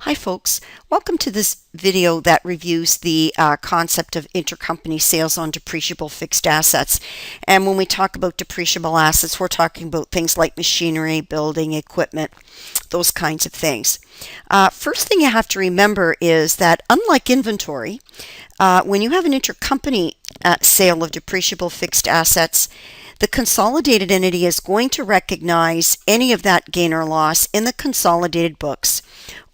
Hi folks, welcome to this video that reviews the concept of intercompany sales on depreciable fixed assets. And when we talk about depreciable assets, we're talking about things like machinery, building, equipment, those kinds of things. First thing you have to remember is that unlike inventory, when you have an intercompany sale of depreciable fixed assets, the consolidated entity is going to recognize any of that gain or loss in the consolidated books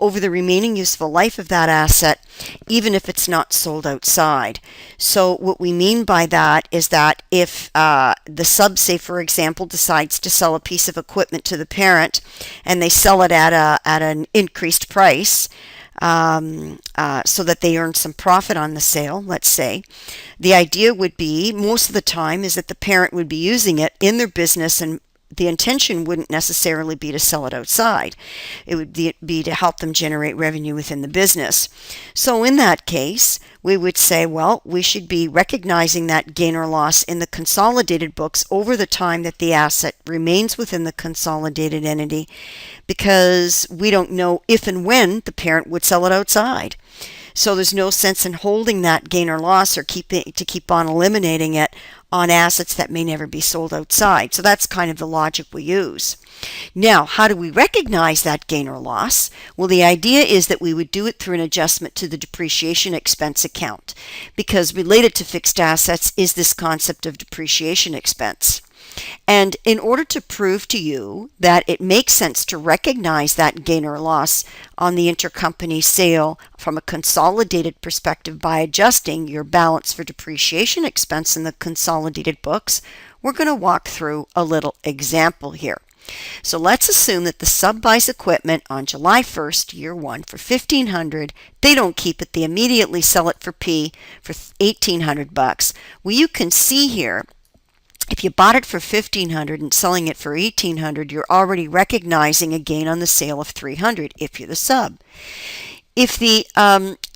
over the remaining useful life of that asset, even if it's not sold outside. So what we mean by that is that if the sub, say for example, decides to sell a piece of equipment to the parent and they sell it at an increased price, so that they earn some profit on the sale, let's say. The idea would be, most of the time, is that the parent would be using it in their business, and the intention wouldn't necessarily be to sell it outside. It would be to help them generate revenue within the business. So in that case, we would say, well, we should be recognizing that gain or loss in the consolidated books over the time that the asset remains within the consolidated entity, because we don't know if and when the parent would sell it outside. So there's no sense in holding that gain or loss or keep on eliminating it on assets that may never be sold outside. So that's kind of the logic we use. Now, how do we recognize that gain or loss? Well, the idea is that we would do it through an adjustment to the depreciation expense account, because related to fixed assets is this concept of depreciation expense. And in order to prove to you that it makes sense to recognize that gain or loss on the intercompany sale from a consolidated perspective by adjusting your balance for depreciation expense in the consolidated books, we're going to walk through a little example here. So let's assume that the sub buys equipment on July 1st, year one, for $1,500. They don't keep it. They immediately sell it for P for $1,800. Well, you can see here, if you bought it for $1,500 and selling it for $1,800, you're already recognizing a gain on the sale of $300 if you're the sub. If the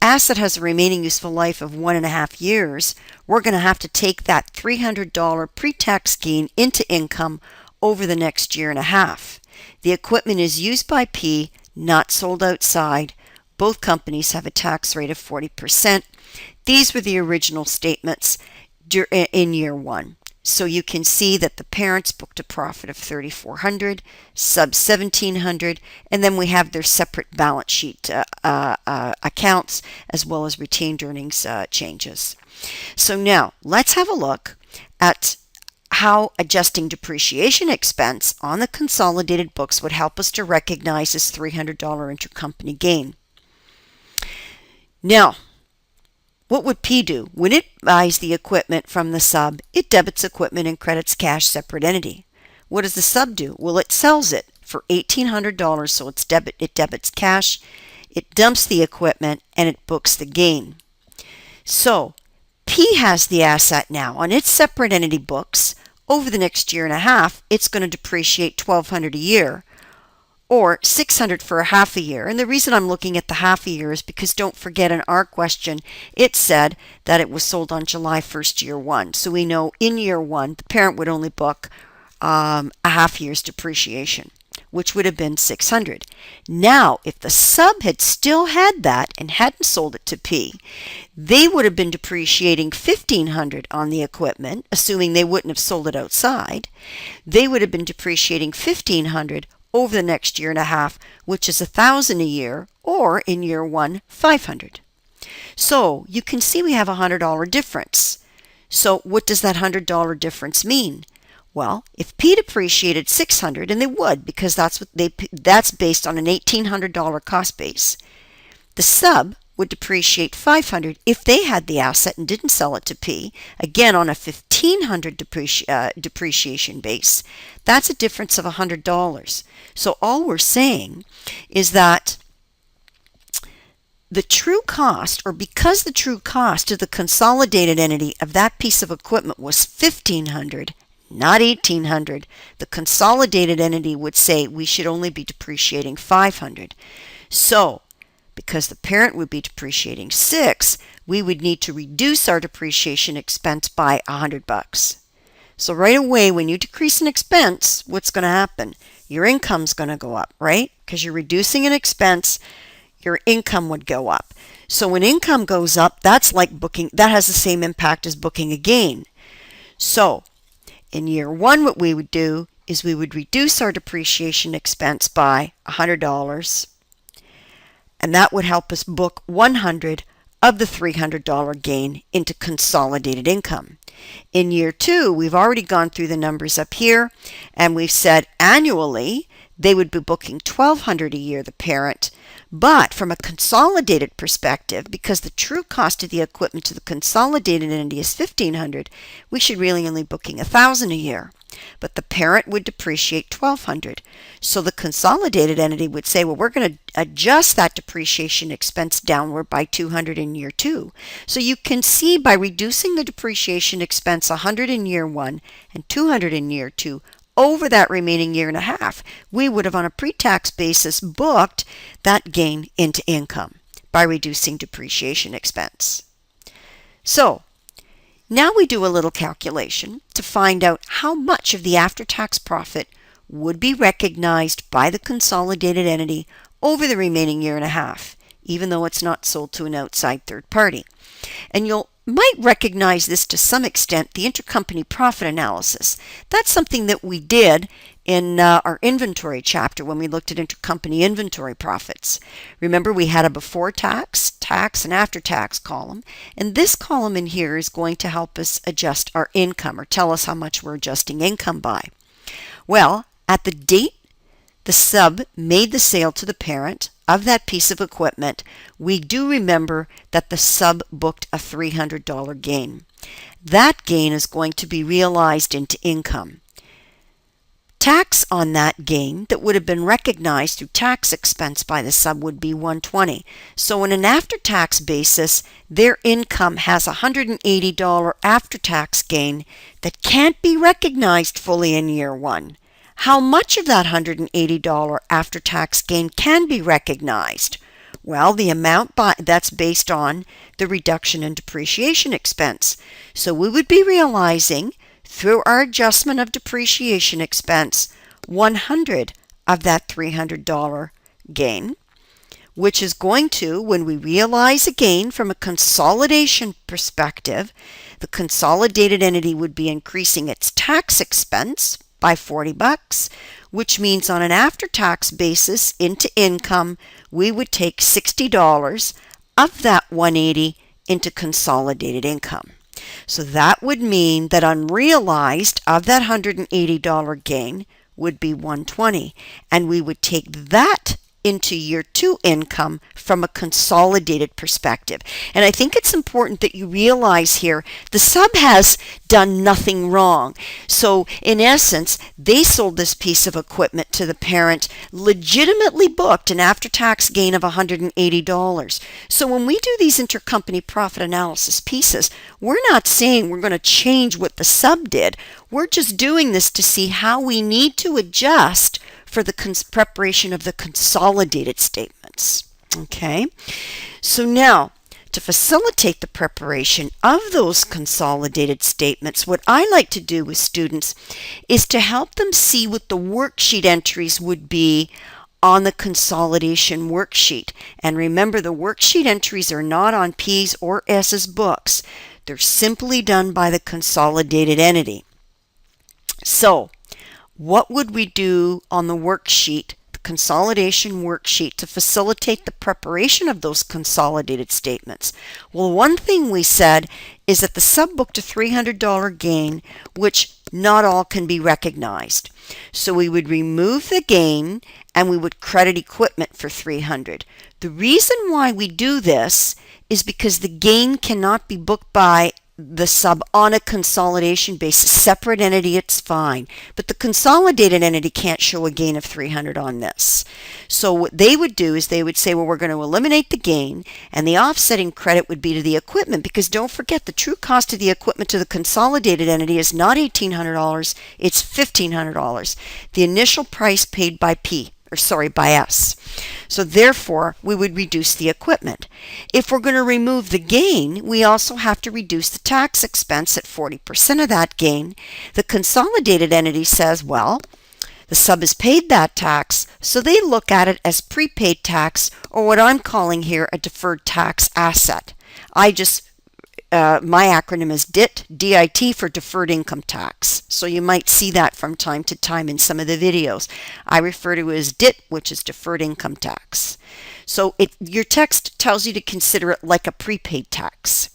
asset has a remaining useful life of 1.5 years, we're going to have to take that $300 pre-tax gain into income over the next year and a half. The equipment is used by P, not sold outside. Both companies have a tax rate of 40%. These were the original statements in year one. So you can see that the parents booked a profit of $3,400, sub $1,700, and then we have their separate balance sheet accounts as well as retained earnings changes. So now let's have a look at how adjusting depreciation expense on the consolidated books would help us to recognize this $300 intercompany gain. Now, what would P do? When it buys the equipment from the sub, it debits equipment and credits cash separate entity. What does the sub do? Well, it sells it for $1,800, so it debits cash, it dumps the equipment, and it books the gain. So P has the asset now on its separate entity books. Over the next year and a half, it's going to depreciate $1,200 a year, or $600 for a half a year. And the reason I'm looking at the half a year is because don't forget, in our question, it said that it was sold on July 1st, year one. So we know in year one, the parent would only book a half year's depreciation, which would have been $600. Now, if the sub had still had that and hadn't sold it to P, they would have been depreciating $1,500 on the equipment, assuming they wouldn't have sold it outside. They would have been depreciating $1,500 over the next year and a half, which is $1,000 a year, or in year one, $500. So you can see we have a $100 difference. So what does that $100 difference mean? Well, if P depreciated $600, and they would, because that's based on an $1,800 cost base, the sub would depreciate $500 if they had the asset and didn't sell it to P, again on a $1,500 depreciation base. That's a difference of $100. So all we're saying is that the true cost, or because the true cost of the consolidated entity of that piece of equipment was $1,500, not $1,800, the consolidated entity would say we should only be depreciating $500. So because the parent would be depreciating $600, we would need to reduce our depreciation expense by $100. So right away, when you decrease an expense, what's going to happen? Your income's going to go up, right? Because you're reducing an expense, your income would go up. So when income goes up, that's like booking, that has the same impact as booking a gain. So in year one, what we would do is we would reduce our depreciation expense by $100, and that would help us book $100 of the $300 gain into consolidated income. In year two, we've already gone through the numbers up here, and we've said annually they would be booking $1,200 a year, the parent. But from a consolidated perspective, because the true cost of the equipment to the consolidated entity is $1,500, we should really only be booking $1,000 a year. But the parent would depreciate $1,200. So the consolidated entity would say, well, we're going to adjust that depreciation expense downward by $200 in year two. So you can see by reducing the depreciation expense $100 in year one and $200 in year two, over that remaining year and a half, we would have on a pre-tax basis booked that gain into income by reducing depreciation expense. So now we do a little calculation to find out how much of the after-tax profit would be recognized by the consolidated entity over the remaining year and a half, even though it's not sold to an outside third party. And you might recognize this to some extent, the intercompany profit analysis. That's something that we did in our inventory chapter when we looked at intercompany inventory profits. Remember, we had a before tax, tax, and after tax column, and this column in here is going to help us adjust our income or tell us how much we're adjusting income by. Well, at the date the sub made the sale to the parent of that piece of equipment, we do remember that the sub booked a $300 gain. That gain is going to be realized into income. Tax on that gain that would have been recognized through tax expense by the sub would be $120. So on an after-tax basis, their income has a $180 after-tax gain that can't be recognized fully in year one. How much of that $180 after-tax gain can be recognized? Well, the amount that's based on the reduction in depreciation expense. So we would be realizing through our adjustment of depreciation expense, $100 of that $300 gain, which is going to, when we realize a gain from a consolidation perspective, the consolidated entity would be increasing its tax expense by $40, which means on an after-tax basis into income, we would take $60 of that $180 into consolidated income. So that would mean that unrealized of that $180 gain would be $120, and we would take that into year two income from a consolidated perspective. And I think it's important that you realize here the sub has done nothing wrong. So in essence, they sold this piece of equipment to the parent, legitimately booked an after-tax gain of $180. So when we do these intercompany profit analysis pieces, we're not saying we're going to change what the sub did. We're just doing this to see how we need to adjust for the preparation of the consolidated statements. Okay, so now to facilitate the preparation of those consolidated statements, what I like to do with students is to help them see what the worksheet entries would be on the consolidation worksheet. And remember, the worksheet entries are not on P's or S's books. They're simply done by the consolidated entity. So what would we do on the worksheet, the consolidation worksheet, to facilitate the preparation of those consolidated statements? Well, one thing we said is that the sub booked a $300 gain, which not all can be recognized. So we would remove the gain and we would credit equipment for $300. The reason why we do this is because the gain cannot be booked by the sub on a consolidation basis. Separate entity, it's fine. But the consolidated entity can't show a gain of $300 on this. So what they would do is they would say, well, we're going to eliminate the gain, and the offsetting credit would be to the equipment, because don't forget, the true cost of the equipment to the consolidated entity is not $1,800, it's $1,500. The initial price paid by by us. So therefore, we would reduce the equipment. If we're going to remove the gain, we also have to reduce the tax expense at 40% of that gain. The consolidated entity says, well, The sub has paid that tax, so they look at it as prepaid tax, or what I'm calling here a deferred tax asset. My acronym is DIT, D-I-T, for deferred income tax. So you might see that from time to time in some of the videos. I refer to it as DIT, which is deferred income tax. So your text tells you to consider it like a prepaid tax.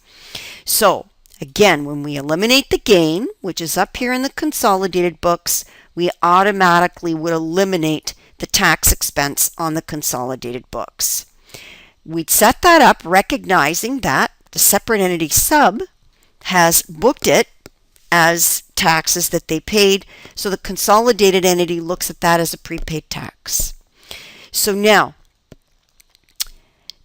So again, when we eliminate the gain, which is up here in the consolidated books, we automatically would eliminate the tax expense on the consolidated books. We'd set that up recognizing that the separate entity sub has booked it as taxes that they paid, so the consolidated entity looks at that as a prepaid tax. So now,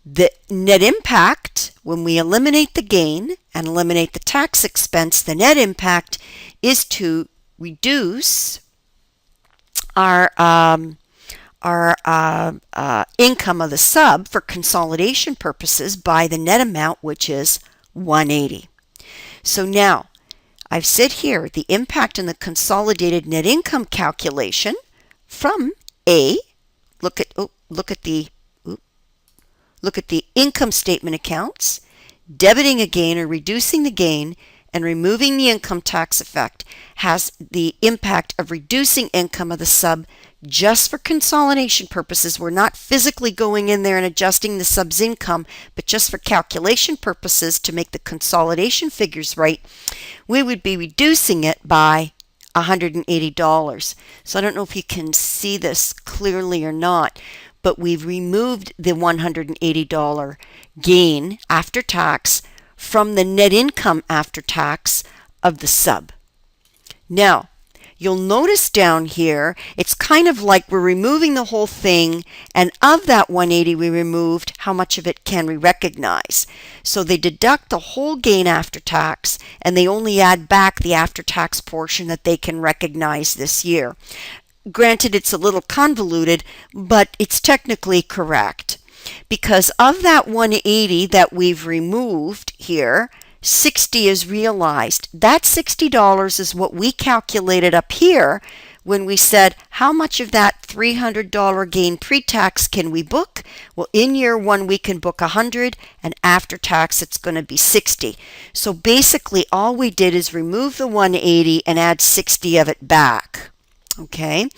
the net impact, when we eliminate the gain and eliminate the tax expense, the net impact is to reduce our income of the sub for consolidation purposes by the net amount, which is 180. So now I've said here the impact on the consolidated net income calculation from A. Look at the income statement accounts, debiting a gain or reducing the gain and removing the income tax effect has the impact of reducing income of the sub just for consolidation purposes. We're not physically going in there and adjusting the sub's income, but just for calculation purposes to make the consolidation figures right, we would be reducing it by $180. So I don't know if you can see this clearly or not, but we've removed the $180 gain after tax from the net income after tax of the sub. Now, you'll notice down here, it's kind of like we're removing the whole thing, and of that 180 we removed, how much of it can we recognize? So they deduct the whole gain after tax, and they only add back the after-tax portion that they can recognize this year. Granted, it's a little convoluted, but it's technically correct. Because of that 180 that we've removed here, 60 is realized. That $60 is what we calculated up here when we said how much of that $300 gain pre-tax can we book? Well, in year one we can book 100, and after tax it's going to be 60. So basically all we did is remove the 180 and add 60 of it back. Okay,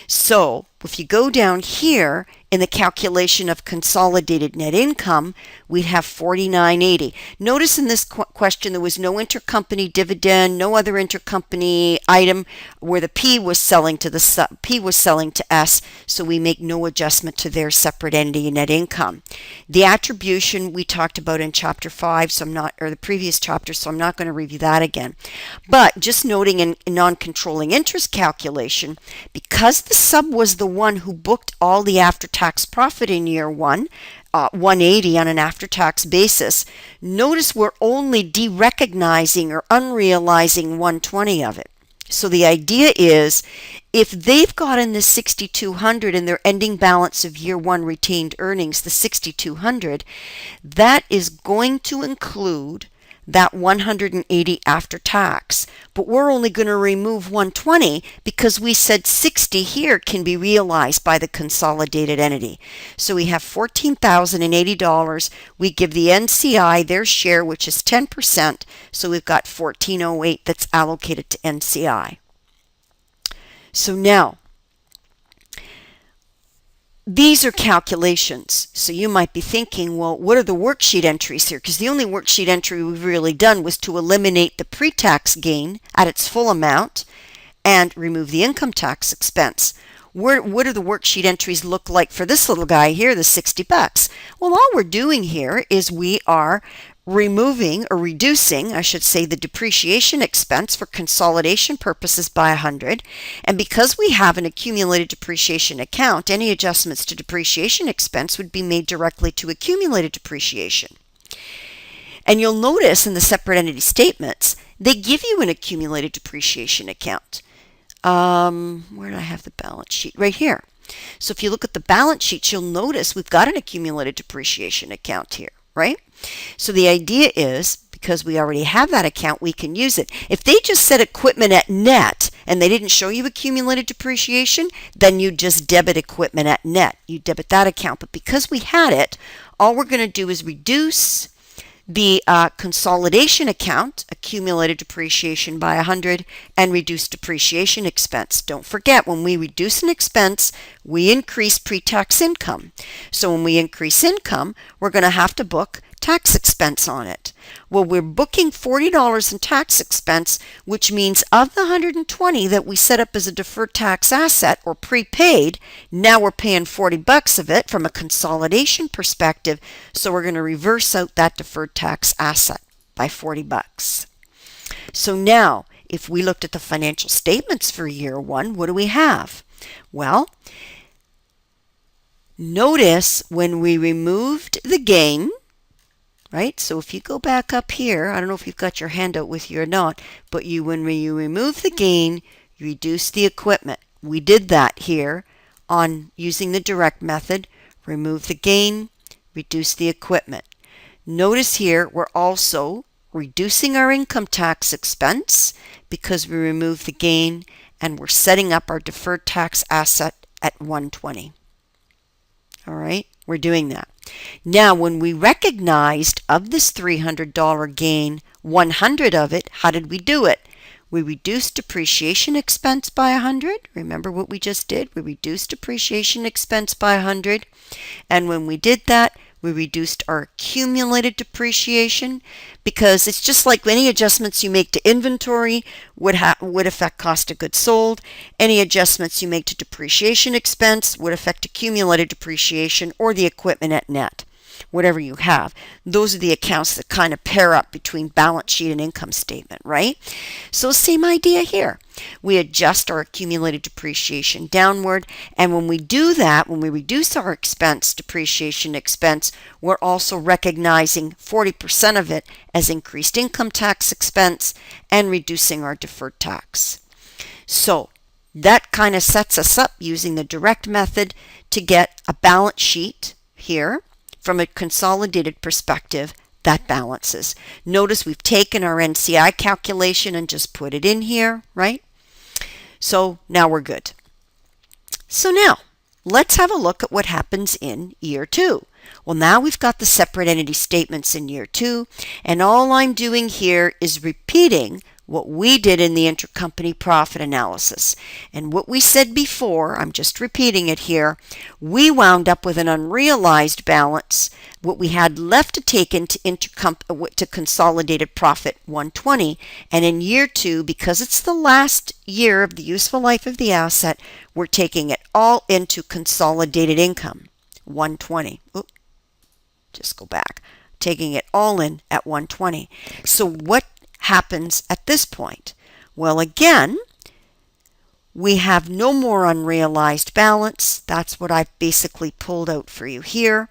so if you go down here in the calculation of consolidated net income, we'd have $49.80. Notice in this question there was no intercompany dividend, no other intercompany item where the P was selling to P was selling to S, so we make no adjustment to their separate entity net income. The attribution we talked about in chapter 5, or the previous chapter, so I'm not going to review that again. But just noting in non-controlling interest calculation, because the sub was the one who booked all the after-tax profit in year one, 180 on an after-tax basis, notice we're only derecognizing or unrealizing 120 of it. So the idea is, if they've gotten the 6,200 in their ending balance of year one retained earnings, the 6,200, that is going to include that 180 after tax, but we're only going to remove 120 because we said 60 here can be realized by the consolidated entity. So we have $14,080. We give the NCI their share, which is 10%, so we've got $1408 that's allocated to NCI. So now, these are calculations. So you might be thinking, well, what are the worksheet entries here? Because the only worksheet entry we've really done was to eliminate the pre-tax gain at its full amount and remove the income tax expense. What do the worksheet entries look like for this little guy here, the 60 bucks? Well, all we're doing here is we are removing or reducing, I should say, the depreciation expense for consolidation purposes by 100. And because we have an accumulated depreciation account, any adjustments to depreciation expense would be made directly to accumulated depreciation. And you'll notice in the separate entity statements, they give you an accumulated depreciation account. Where do I have the balance sheet? Right here. So if you look at the balance sheet, you'll notice we've got an accumulated depreciation account here, right? So the idea is, because we already have that account, we can use it. If they just said equipment at net and they didn't show you accumulated depreciation, then you just debit equipment at net. You debit that account. But because we had it, all we're going to do is reduce the consolidation account, accumulated depreciation, by 100 and reduce depreciation expense. Don't forget, when we reduce an expense, we increase pre-tax income. So when we increase income, we're going to have to book tax expense on it. Well, we're booking $40 in tax expense, which means of the $120 that we set up as a deferred tax asset or prepaid, now we're paying $40 of it from a consolidation perspective. So we're going to reverse out that deferred tax asset by $40. So now, if we looked at the financial statements for year one, what do we have? Well, notice when we removed the gain, right? So if you go back up here, I don't know if you've got your handout with you or not, but when you remove the gain, you reduce the equipment. We did that here on using the direct method. Remove the gain, reduce the equipment. Notice here we're also reducing our income tax expense because we removed the gain, and we're setting up our deferred tax asset at 120. All right, we're doing that. Now, when we recognized of this $300 gain, 100 of it, how did we do it? We reduced depreciation expense by 100. Remember what we just did? We reduced depreciation expense by 100. And when we did that, we reduced our accumulated depreciation, because it's just like any adjustments you make to inventory would affect cost of goods sold. Any adjustments you make to depreciation expense would affect accumulated depreciation or the equipment at net. Whatever you have. Those are the accounts that kind of pair up between balance sheet and income statement, right? So same idea here. We adjust our accumulated depreciation downward, and when we do that, when we reduce our depreciation expense, we're also recognizing 40% of it as increased income tax expense and reducing our deferred tax. So that kind of sets us up using the direct method to get a balance sheet here. From a consolidated perspective, that balances. Notice we've taken our NCI calculation and just put it in here, right? So now we're good. So now, let's have a look at what happens in year two. Well, now we've got the separate entity statements in year two, and all I'm doing here is repeating what we did in the intercompany profit analysis. And what we said before, I'm just repeating it here, we wound up with an unrealized balance. What we had left to take into to consolidated profit, 120. And in year two, because it's the last year of the useful life of the asset, we're taking it all into consolidated income, 120. Oops, just go back. Taking it all in at 120. So what happens at this point? Well, again, we have no more unrealized balance. That's what I've basically pulled out for you here.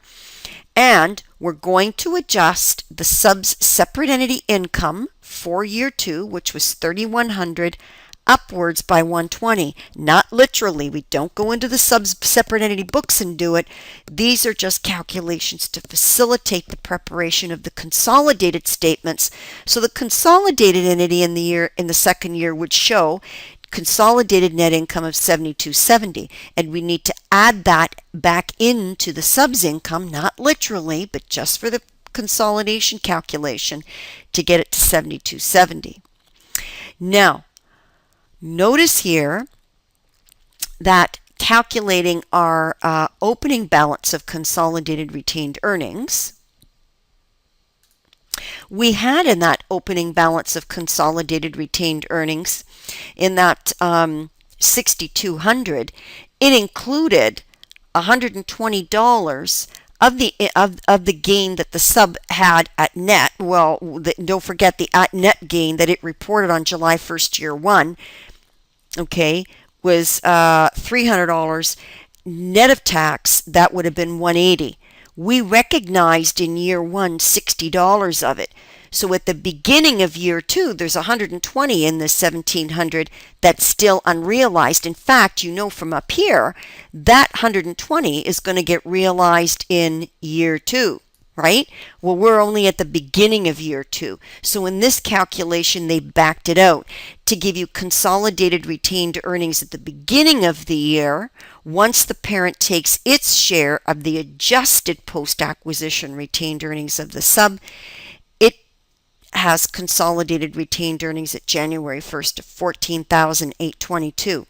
And we're going to adjust the subs separate entity income for year two, which was $3,100, upwards by 120. Not literally. We don't go into the subs separate entity books and do it. These are just calculations to facilitate the preparation of the consolidated statements. So the consolidated entity in the second year would show consolidated net income of $7,270, and we need to add that back into the subs income, not literally, but just for the consolidation calculation to get it to $7,270. Now, notice here that calculating our opening balance of consolidated retained earnings, we had in that opening balance of consolidated retained earnings, in that $6,200, it included $120 of the gain that the sub had at net. Well, don't forget the at net gain that it reported on July 1st, year one, okay, was $300. Net of tax, that would have been $180. We recognized in year one $60 of it. So at the beginning of year two, there's $120 in the $1,700 that's still unrealized. In fact, you know from up here, that $120 is going to get realized in year two, right? Well, we're only at the beginning of year 2. So in this calculation, they backed it out to give you consolidated retained earnings at the beginning of the year once the parent takes its share of the adjusted post-acquisition retained earnings of the sub. It has consolidated retained earnings at January 1st of $14,822.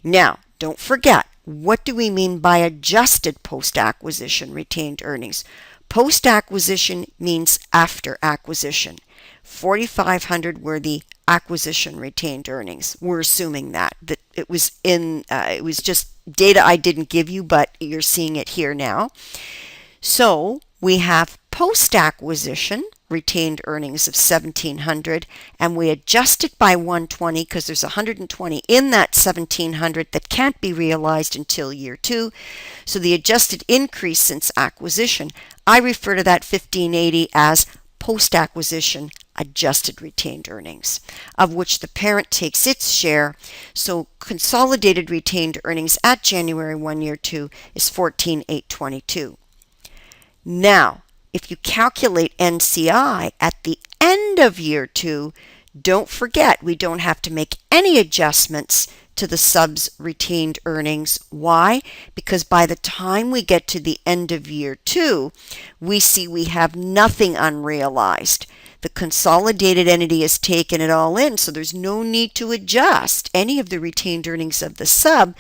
Now, don't forget, what do we mean by adjusted post-acquisition retained earnings? Post-acquisition means after acquisition. 4,500 were the acquisition retained earnings. We're assuming that it was it was just data I didn't give you, but you're seeing it here now. So we have post-acquisition retained earnings of 1,700, and we adjust it by 120 because there's 120 in that 1,700 that can't be realized until year 2. So the adjusted increase since acquisition, I refer to that 1,580 as post-acquisition adjusted retained earnings, of which the parent takes its share. So consolidated retained earnings at January 1, year 2 is 14,822. Now, if you calculate NCI at the end of year 2, don't forget we don't have to make any adjustments to the sub's retained earnings. Why? Because by the time we get to the end of year 2, we see we have nothing unrealized. The consolidated entity has taken it all in, so there's no need to adjust any of the retained earnings of the sub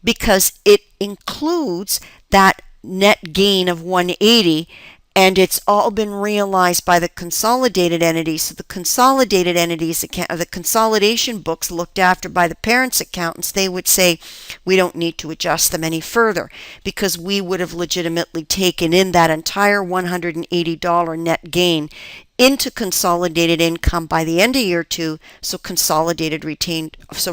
because it includes that net gain of 180, and it's all been realized by the consolidated entity. So the consolidated entities, the consolidation books looked after by the parent's accountants, they would say we don't need to adjust them any further because we would have legitimately taken in that entire $180 net gain into consolidated income by the end of year 2. So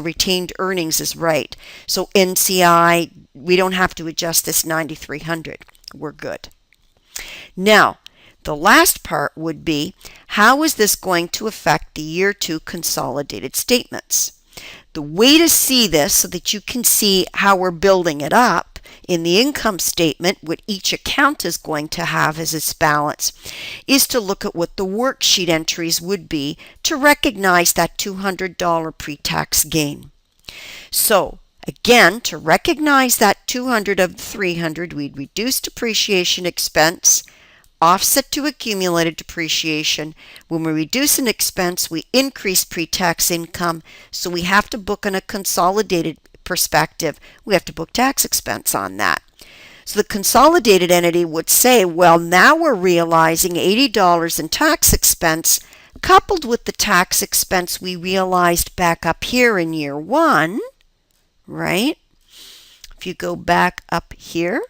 retained earnings is right. So NCI, we don't have to adjust this 9,300. We're good. Now, the last part would be, how is this going to affect the year 2 consolidated statements? The way to see this so that you can see how we're building it up in the income statement, what each account is going to have as its balance, is to look at what the worksheet entries would be to recognize that $200 pre-tax gain. So, again, to recognize that 200 of the 300, we'd reduce depreciation expense, offset to accumulated depreciation. When we reduce an expense, we increase pre-tax income, so we have to book on a consolidated perspective. We have to book tax expense on that. So the consolidated entity would say, well, now we're realizing $80 in tax expense coupled with the tax expense we realized back up here in year 1, right? If you go back up here,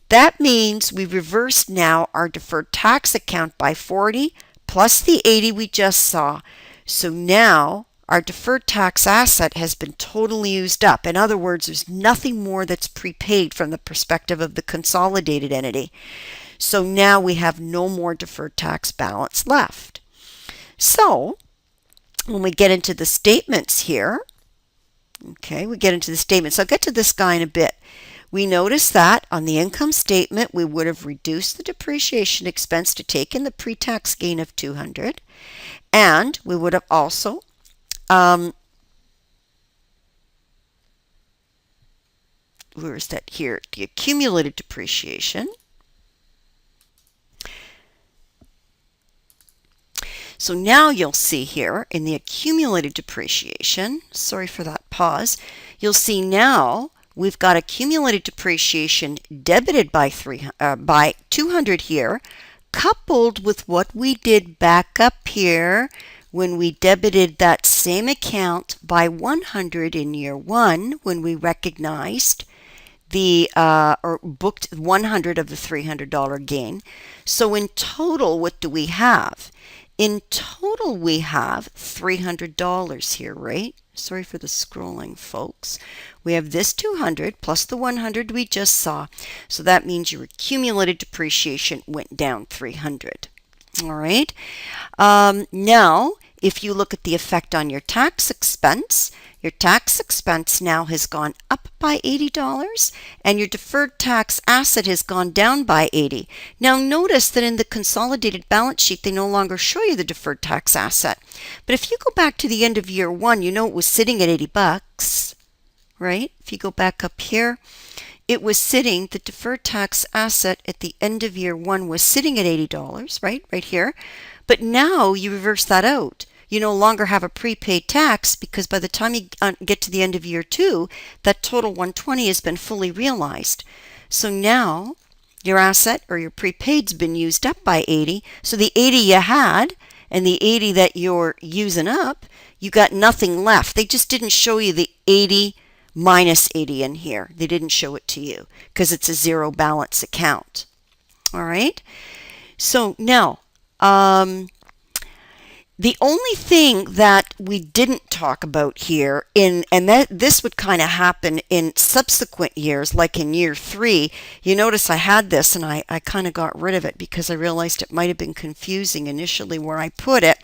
that means we reversed now our deferred tax account by 40 plus the 80 we just saw. So now our deferred tax asset has been totally used up. In other words, there's nothing more that's prepaid from the perspective of the consolidated entity. So now we have no more deferred tax balance left. So when we get into the statements here, okay, we get into the statements. I'll get to this guy in a bit. We notice that on the income statement, we would have reduced the depreciation expense to take in the pre-tax gain of 200, and we would have also where is that here? The accumulated depreciation. So now you'll see here in the accumulated depreciation, sorry for that pause, you'll see now we've got accumulated depreciation debited by 200 here, coupled with what we did back up here when we debited that same account by 100 in year 1 when we recognized the or booked 100 of the $300 gain. So in total, what do we have? In total, we have $300 here, right? Sorry for the scrolling, folks. We have this 200 plus the 100 we just saw. So that means your accumulated depreciation went down 300. All right. Now, if you look at the effect on your tax expense, Your tax expense now has gone up by $80 and your deferred tax asset has gone down by 80. Now notice that in the consolidated balance sheet they no longer show you the deferred tax asset. But if you go back to the end of year 1, you know it was sitting at 80 bucks, right? If you go back up here, it was sitting, the deferred tax asset at the end of year 1 was sitting at $80, right? Right here. But now you reverse that out. You no longer have a prepaid tax because by the time you get to the end of year 2, that total 120 has been fully realized. So now your asset or your prepaid's been used up by 80. So the 80 you had and the 80 that you're using up, you got nothing left. They just didn't show you the 80 minus 80 in here. They didn't show it to you because it's a zero balance account. All right. So now, the only thing that we didn't talk about here, and that this would kind of happen in subsequent years, like in year 3, you notice I had this and I kind of got rid of it because I realized it might have been confusing initially where I put it,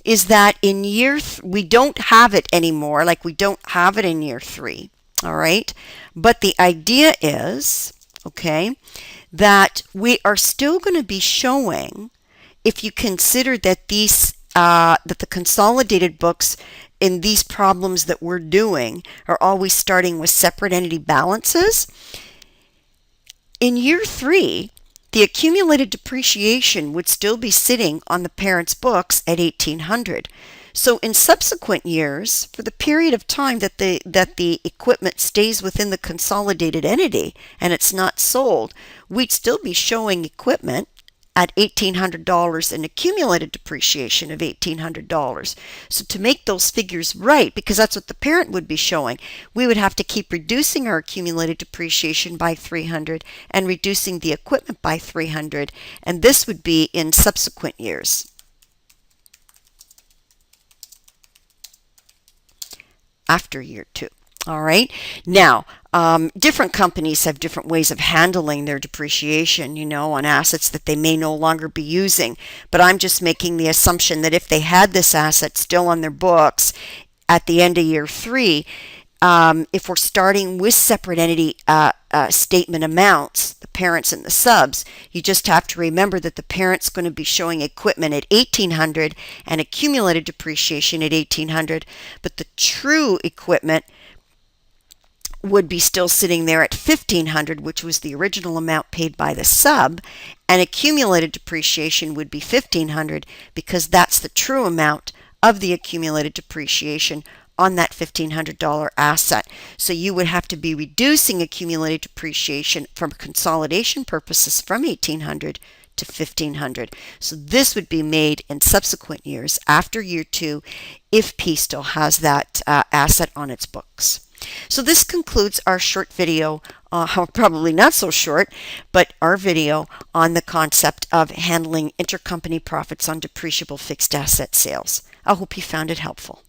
is that in year we don't have it anymore, like we don't have it in year 3, all right? But the idea is, okay, that we are still going to be showing, if you consider that these that the consolidated books in these problems that we're doing are always starting with separate entity balances. In year 3, the accumulated depreciation would still be sitting on the parent's books at $1,800. So in subsequent years, for the period of time that the equipment stays within the consolidated entity and it's not sold, we'd still be showing equipment at $1,800 and accumulated depreciation of $1,800. So to make those figures right, because that's what the parent would be showing, we would have to keep reducing our accumulated depreciation by $300 and reducing the equipment by $300, and this would be in subsequent years. After year 2. All right. Now, different companies have different ways of handling their depreciation, you know, on assets that they may no longer be using. But I'm just making the assumption that if they had this asset still on their books at the end of year 3, if we're starting with separate entity statement amounts, the parents and the subs, you just have to remember that the parent's going to be showing equipment at $1,800 and accumulated depreciation at $1,800, but the true equipment would be still sitting there at $1,500, which was the original amount paid by the sub, and accumulated depreciation would be $1,500 because that's the true amount of the accumulated depreciation on that $1,500 asset. So you would have to be reducing accumulated depreciation from consolidation purposes from $1,800 to $1,500. So this would be made in subsequent years after year 2 if P still has that asset on its books. So this concludes our short video, probably not so short, but our video on the concept of handling intercompany profits on depreciable fixed asset sales. I hope you found it helpful.